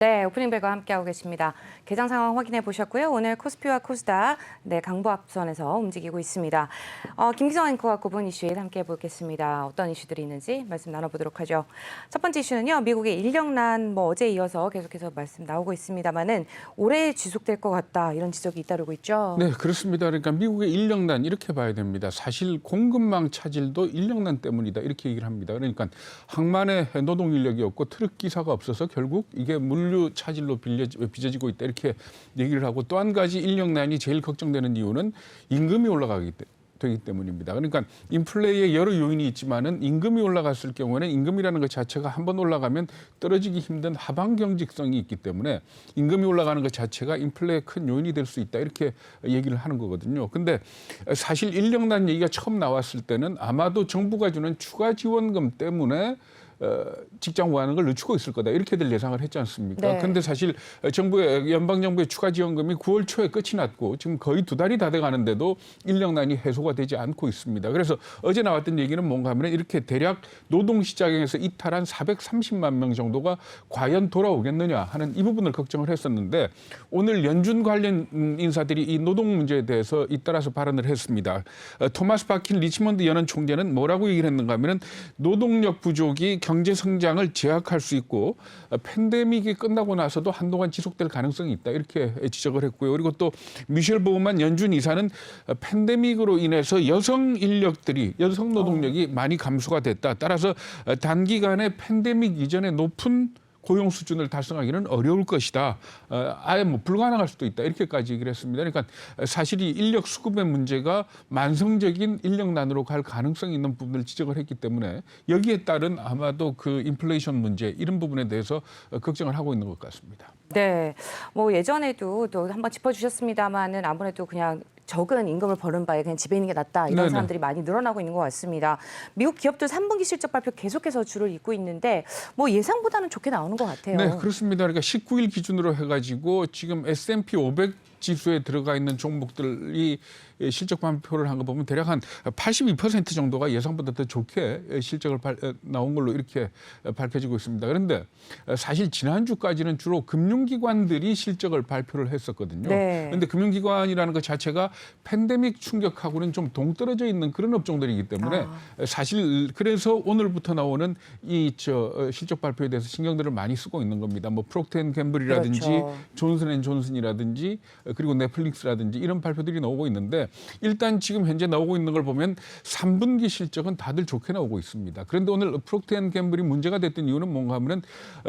네, 오프닝 벨과 함께하고 계십니다. 개장 상황 확인해 보셨고요. 오늘 코스피와 코스닥 강보 앞선에서 움직이고 있습니다. 김기성 앵커가 꼽은 이슈에 함께해 보겠습니다. 어떤 이슈들이 있는지 말씀 나눠보도록 하죠. 첫 번째 이슈는요. 미국의 인력난 어제 이어서 계속해서 말씀 나오고 있습니다만은 올해 지속될 것 같다 이런 지적이 잇따르고 있죠. 네, 그렇습니다. 그러니까 미국의 인력난 이렇게 봐야 됩니다. 사실 공급망 차질도 인력난 때문이다 이렇게 얘기를 합니다. 그러니까 항만에 노동 인력이 없고 트럭 기사가 없어서 결국 이게 물류 차질로 빚어지고 있다 이렇게 얘기를 하고, 또 한 가지 인력난이 제일 걱정되는 이유는 임금이 되기 때문입니다. 그러니까 인플레이에 여러 요인이 있지만은 임금이 올라갔을 경우에는 임금이라는 것 자체가 한번 올라가면 떨어지기 힘든 하방 경직성이 있기 때문에 임금이 올라가는 것 자체가 인플레이의 큰 요인이 될 수 있다 이렇게 얘기를 하는 거거든요. 근데 사실 인력난 얘기가 처음 나왔을 때는 아마도 정부가 주는 추가 지원금 때문에 직장 구하는 걸 늦추고 있을 거다 이렇게들 예상을 했지 않습니까? 그런데 네. 사실 연방정부의 추가 지원금이 9월 초에 끝이 났고 지금 거의 2달이 다 돼가는데도 인력난이 해소가 되지 않고 있습니다. 그래서 어제 나왔던 얘기는 뭔가 하면 이렇게 대략 노동시장에서 이탈한 430만 명 정도가 과연 돌아오겠느냐 하는 이 부분을 걱정을 했었는데, 오늘 연준 관련 인사들이 이 노동 문제에 대해서 잇따라서 발언을 했습니다. 토마스 바킨 리치먼드 연은 총재는 뭐라고 얘기를 했는가 하면 노동력 부족이 경제 성장을 제약할 수 있고 팬데믹이 끝나고 나서도 한동안 지속될 가능성이 있다 이렇게 지적을 했고요. 그리고 또 미셸 보우만 연준 이사는 팬데믹으로 인해서 여성 노동력이 많이 감소가 됐다. 따라서 단기간에 팬데믹 이전의 높은 고용 수준을 달성하기는 어려울 것이다. 아예 불가능할 수도 있다. 이렇게까지 얘기를 했습니다. 그러니까 사실 이 인력 수급의 문제가 만성적인 인력난으로 갈 가능성이 있는 부분을 지적을 했기 때문에 여기에 따른 아마도 그 인플레이션 문제 이런 부분에 대해서 걱정을 하고 있는 것 같습니다. 네, 예전에도 또 한번 짚어주셨습니다만은 아무래도 그냥 적은 임금을 버는 바에 그냥 집에 있는 게 낫다 이런 사람들이 많이 늘어나고 있는 것 같습니다. 미국 기업들 3분기 실적 발표 계속해서 줄을 잇고 있는데 예상보다는 좋게 나오는 것 같아요. 네, 그렇습니다. 그러니까 19일 기준으로 해가지고 지금 S&P 500 지수에 들어가 있는 종목들이 실적 발표를 한 거 보면 대략 한 82% 정도가 예상보다 더 좋게 실적을 나온 걸로 이렇게 밝혀지고 있습니다. 그런데 사실 지난주까지는 주로 금융기관들이 실적을 발표를 했었거든요. 그런데 네. 금융기관이라는 것 자체가 팬데믹 충격하고는 좀 동떨어져 있는 그런 업종들이기 때문에 사실 그래서 오늘부터 나오는 이 실적 발표에 대해서 신경들을 많이 쓰고 있는 겁니다. 프록트앤갬블이라든지 그렇죠. 존슨앤존슨이라든지 그리고 넷플릭스라든지 이런 발표들이 나오고 있는데, 일단 지금 현재 나오고 있는 걸 보면 3분기 실적은 다들 좋게 나오고 있습니다. 그런데 오늘 프록트앤갬블이 문제가 됐던 이유는 뭔가 하면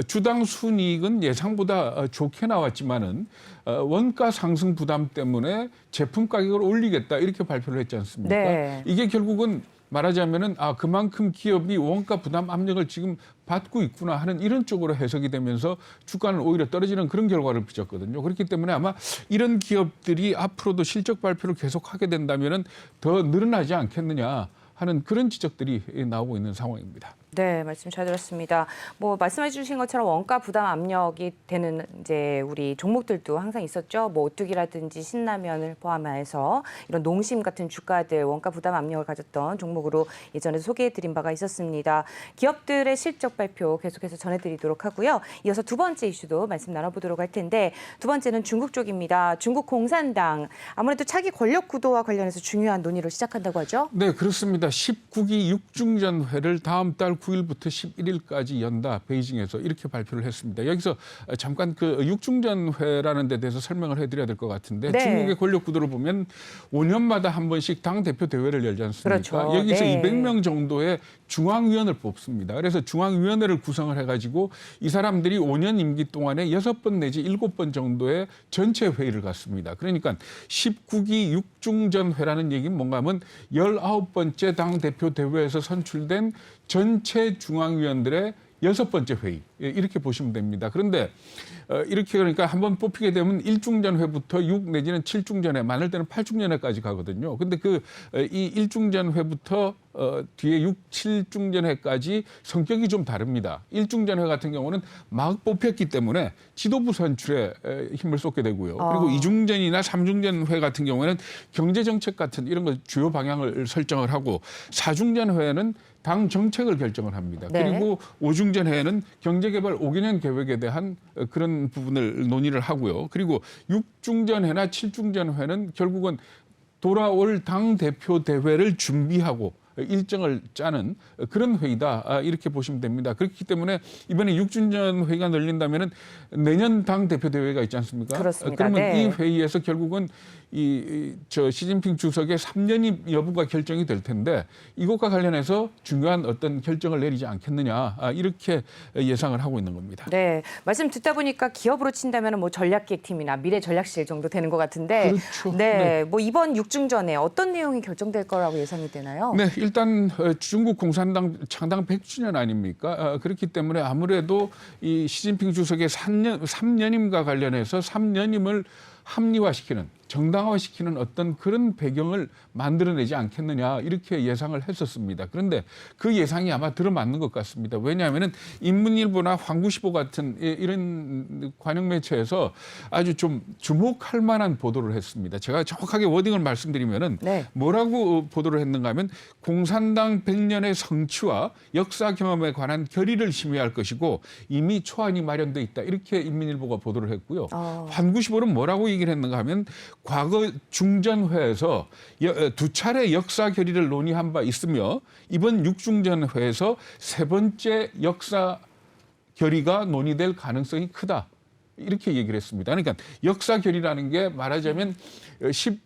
주당 순이익은 예상보다 좋게 나왔지만은 원가 상승 부담 때문에 제품 가격을 올리겠다 이렇게 발표를 했지 않습니까? 네. 이게 결국은 말하자면은 그만큼 기업이 원가 부담 압력을 지금 받고 있구나 하는 이런 쪽으로 해석이 되면서 주가는 오히려 떨어지는 그런 결과를 빚었거든요. 그렇기 때문에 아마 이런 기업들이 앞으로도 실적 발표를 계속하게 된다면은 더 늘어나지 않겠느냐 하는 그런 지적들이 나오고 있는 상황입니다. 네, 말씀 잘 들었습니다. 말씀해 주신 것처럼 원가 부담 압력이 되는 이제 우리 종목들도 항상 있었죠. 오뚜기라든지 신라면을 포함해서 이런 농심 같은 주가들 원가 부담 압력을 가졌던 종목으로 예전에 소개해 드린 바가 있었습니다. 기업들의 실적 발표 계속해서 전해드리도록 하고요. 이어서 두 번째 이슈도 말씀 나눠보도록 할 텐데, 두 번째는 중국 쪽입니다. 중국 공산당 아무래도 차기 권력 구도와 관련해서 중요한 논의를 시작한다고 하죠. 네, 그렇습니다. 19기 육중전회를 다음 달 9일부터 11일까지 연다 베이징에서 이렇게 발표를 했습니다. 여기서 잠깐 그 육중전회라는 데 대해서 설명을 해드려야 될 것 같은데, 네. 중국의 권력 구도를 보면 5년마다 한 번씩 당 대표 대회를 열지 않습니까? 그렇죠. 여기서 네. 200명 정도의 중앙위원을 뽑습니다. 그래서 중앙위원회를 구성을 해가지고 이 사람들이 5년 임기 동안에 6번 내지 7번 정도의 전체 회의를 갖습니다. 그러니까 19기 육중전회라는 얘기는 뭔가 하면 19번째 당 대표 대회에서 선출된 전체 중앙위원들의 6번째 회의 이렇게 보시면 됩니다. 그런데 이렇게 그러니까 한번 뽑히게 되면 1중전회부터 6 내지는 7중전회, 많을 때는 8중전회까지 가거든요. 근데 이 1중전회부터 뒤에 6, 7중전회까지 성격이 좀 다릅니다. 1중전회 같은 경우는 막 뽑혔기 때문에 지도부 선출에 힘을 쏟게 되고요. 그리고 2중전이나 3중전회 같은 경우에는 경제정책 같은 이런 거 주요 방향을 설정을 하고 4중전회는 당 정책을 결정을 합니다. 네. 그리고 5중전회는 경제개발 5개년 계획에 대한 그런 부분을 논의를 하고요. 그리고 6중전회나 7중전회는 결국은 돌아올 당 대표 대회를 준비하고 일정을 짜는 그런 회의다 이렇게 보시면 됩니다. 그렇기 때문에 이번에 6중전 회의가 열린다면은 내년 당 대표 대회가 있지 않습니까? 그렇습니다. 그러면 네. 이 회의에서 결국은 시진핑 주석의 3년임 여부가 결정이 될 텐데 이것과 관련해서 중요한 어떤 결정을 내리지 않겠느냐 이렇게 예상을 하고 있는 겁니다. 네, 말씀 듣다 보니까 기업으로 친다면 뭐 전략기획팀이나 미래전략실 정도 되는 것 같은데, 그렇죠. 네, 뭐 이번 6중전에 어떤 내용이 결정될 거라고 예상이 되나요? 네, 일단 중국 공산당 창당 100주년 아닙니까? 그렇기 때문에 아무래도 이 시진핑 주석의 3년임과 관련해서 3년임을 합리화시키는 정당화시키는 어떤 그런 배경을 만들어내지 않겠느냐 이렇게 예상을 했었습니다. 그런데 그 예상이 아마 들어맞는 것 같습니다. 왜냐하면 인문일보나 환구시보 같은 이런 관영 매체에서 아주 좀 주목할 만한 보도를 했습니다. 제가 정확하게 워딩을 말씀드리면은 네. 뭐라고 보도를 했는가 하면 공산당 100년의 성취와 역사 경험에 관한 결의를 심의할 것이고 이미 초안이 마련돼 있다. 이렇게 인민일보가 보도를 했고요. 환구시보는 뭐라고 얘기를 했는가 하면 과거 중전회에서 두 차례 역사 결의를 논의한 바 있으며 이번 6중전회에서 세 번째 역사 결의가 논의될 가능성이 크다. 이렇게 얘기를 했습니다. 그러니까 역사 결의라는 게 말하자면 19번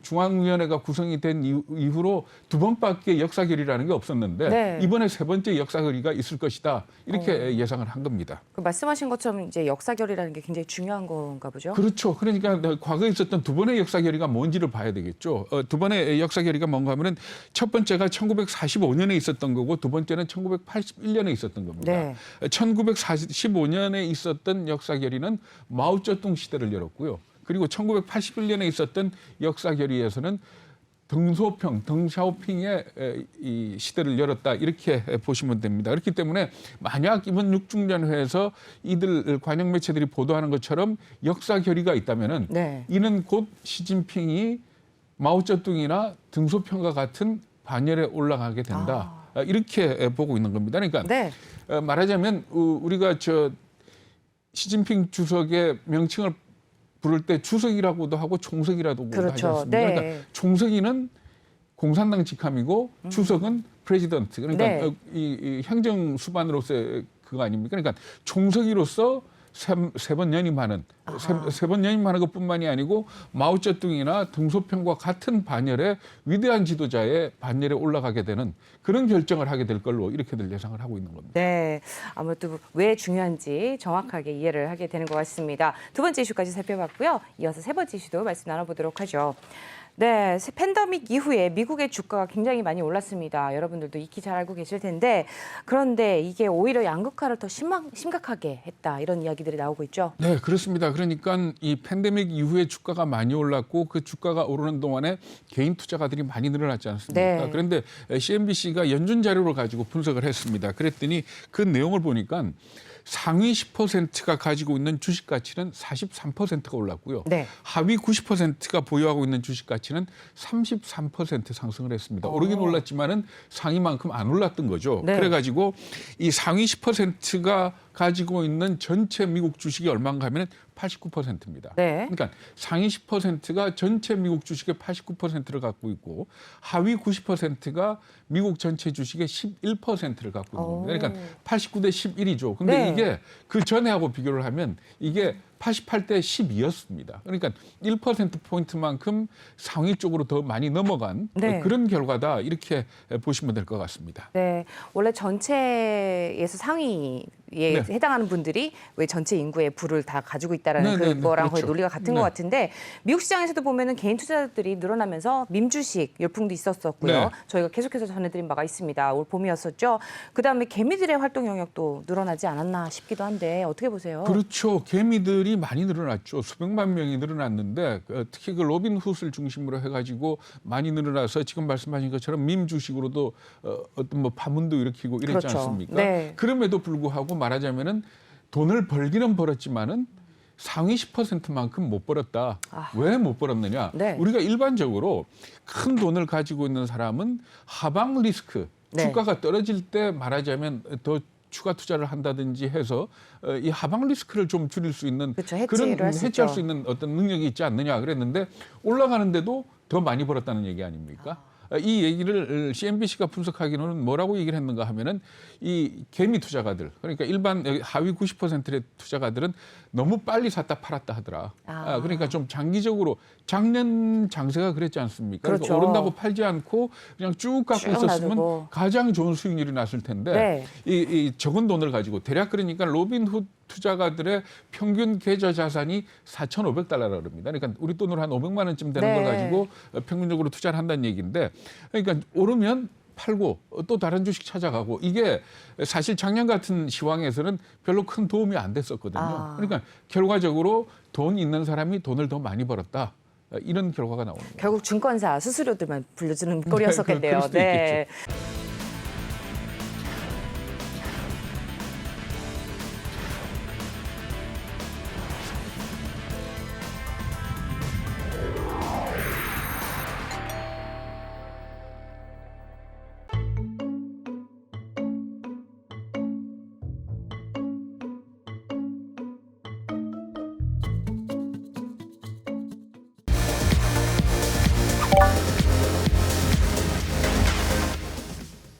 중앙위원회가 구성이 된 이후로 두 번밖에 역사 결의라는 게 없었는데 네. 이번에 세 번째 역사 결의가 있을 것이다. 이렇게 예상을 한 겁니다. 그 말씀하신 것처럼 이제 역사결이라는 게 굉장히 중요한 건가 보죠? 그렇죠. 그러니까 과거에 있었던 두 번의 역사 결의가 뭔지를 봐야 되겠죠. 두 번의 역사 결의가 뭔가 하면은 첫 번째가 1945년에 있었던 거고 두 번째는 1981년에 있었던 겁니다. 네. 1945년에 있었던 역사 결의는 마오쩌둥 시대를 열었고요. 그리고 1981년에 있었던 역사 결의에서는 덩샤오핑의 이 시대를 열었다 이렇게 보시면 됩니다. 그렇기 때문에 만약 이번 6중전회에서 이들 관영 매체들이 보도하는 것처럼 역사 결의가 있다면은 네. 이는 곧 시진핑이 마오쩌둥이나 등소평과 같은 반열에 올라가게 된다. 이렇게 보고 있는 겁니다. 그러니까 네. 말하자면 우리가 시진핑 주석의 명칭을 부를 때 주석이라고도 하고 총석이라고도 그렇죠. 하지 않습니까? 네. 그러니까 총석이는 공산당 직함이고 주석은 프레지던트. 그러니까 네. 이 행정 수반으로서의 그거 아닙니까? 그러니까 총석이로서 세 번 연임하는 세 번 연임하는 것뿐만이 아니고 마오쩌둥이나 등소평과 같은 반열의 위대한 지도자의 반열에 올라가게 되는 그런 결정을 하게 될 걸로 이렇게들 예상을 하고 있는 겁니다. 네, 아무래도 왜 중요한지 정확하게 이해를 하게 되는 것 같습니다. 두 번째 이슈까지 살펴봤고요. 이어서 세 번째 이슈도 말씀 나눠보도록 하죠. 네, 팬데믹 이후에 미국의 주가가 굉장히 많이 올랐습니다. 여러분들도 익히 잘 알고 계실 텐데 그런데 이게 오히려 양극화를 더 심각하게 했다 이런 이야기들이 나오고 있죠. 네, 그렇습니다. 그러니까 이 팬데믹 이후에 주가가 많이 올랐고 그 주가가 오르는 동안에 개인 투자가들이 많이 늘어났지 않습니까? 네. 그런데 CNBC가 연준 자료를 가지고 분석을 했습니다. 그랬더니 그 내용을 보니까 상위 10%가 가지고 있는 주식 가치는 43%가 올랐고요. 네. 하위 90%가 보유하고 있는 주식 가치는 33% 상승을 했습니다. 오르긴 올랐지만은 상위만큼 안 올랐던 거죠. 네. 그래가지고 이 상위 10%가 가지고 있는 전체 미국 주식이 얼마인가 하면 89%입니다. 네. 그러니까 상위 10%가 전체 미국 주식의 89%를 갖고 있고 하위 90%가 미국 전체 주식의 11%를 갖고 있는 겁니다. 그러니까 89대 11이죠. 근데 네. 이게 그 전에하고 비교를 하면 이게 88대 12였습니다. 그러니까 1%포인트만큼 상위 쪽으로 더 많이 넘어간 네. 그런 결과다. 이렇게 보시면 될 것 같습니다. 네, 원래 전체에서 상위에 네. 해당하는 분들이 왜 전체 인구의 부를 다 가지고 있다라는 네, 네, 네, 그거랑 거의 그렇죠. 논리가 같은 네. 것 같은데 미국 시장에서도 보면은 개인 투자들이 늘어나면서 밈주식 열풍도 있었었고요. 네. 저희가 계속해서 전해드린 바가 있습니다. 올 봄이었었죠. 그다음에 개미들의 활동 영역도 늘어나지 않았나 싶기도 한데 어떻게 보세요? 그렇죠. 개미들이 돈들이 많이 늘어났죠. 수백만 명이 늘어났는데 특히 그 로빈훗을 중심으로 해가지고 많이 늘어나서 지금 말씀하신 것처럼 밈 주식으로도 어떤 뭐 파문도 일으키고 이랬지 그렇죠. 않습니까? 네. 그럼에도 불구하고 말하자면은 돈을 벌기는 벌었지만은 상위 10%만큼 못 벌었다. 왜 못 벌었느냐? 네. 우리가 일반적으로 큰 돈을 가지고 있는 사람은 하방 리스크, 네. 주가가 떨어질 때 말하자면 더 추가 투자를 한다든지 해서 이 하방 리스크를 좀 줄일 수 있는 그렇죠. 그런 해지를 할수 해지할 있죠. 수 있는 어떤 능력이 있지 않느냐 그랬는데 올라가는데도 더 많이 벌었다는 얘기 아닙니까? 이 얘기를 CNBC가 분석하기로는 뭐라고 얘기를 했는가 하면은 이 개미 투자가들 그러니까 일반 하위 90%의 투자가들은 너무 빨리 샀다 팔았다 하더라. 그러니까 좀 장기적으로 작년 장세가 그랬지 않습니까? 그렇죠. 그러니까 오른다고 팔지 않고 그냥 쭉 갖고 쭉 있었으면 놔두고. 가장 좋은 수익률이 났을 텐데 네. 이 적은 돈을 가지고 대략 그러니까 로빈훗 투자가들의 평균 계좌 자산이 4,500달러라 그럽니다. 그러니까 우리 돈으로 한 500만 원쯤 되는 네. 걸 가지고 평균적으로 투자를 한다는 얘기인데 그러니까 오르면 팔고 또 다른 주식 찾아가고 이게 사실 작년 같은 시황에서는 별로 큰 도움이 안 됐었거든요. 그러니까 결과적으로 돈 있는 사람이 돈을 더 많이 벌었다. 이런 결과가 나오는 거예요. 결국 증권사 수수료들만 불려주는 꼴이었었겠네요. 그럴 수도 네. 있겠죠.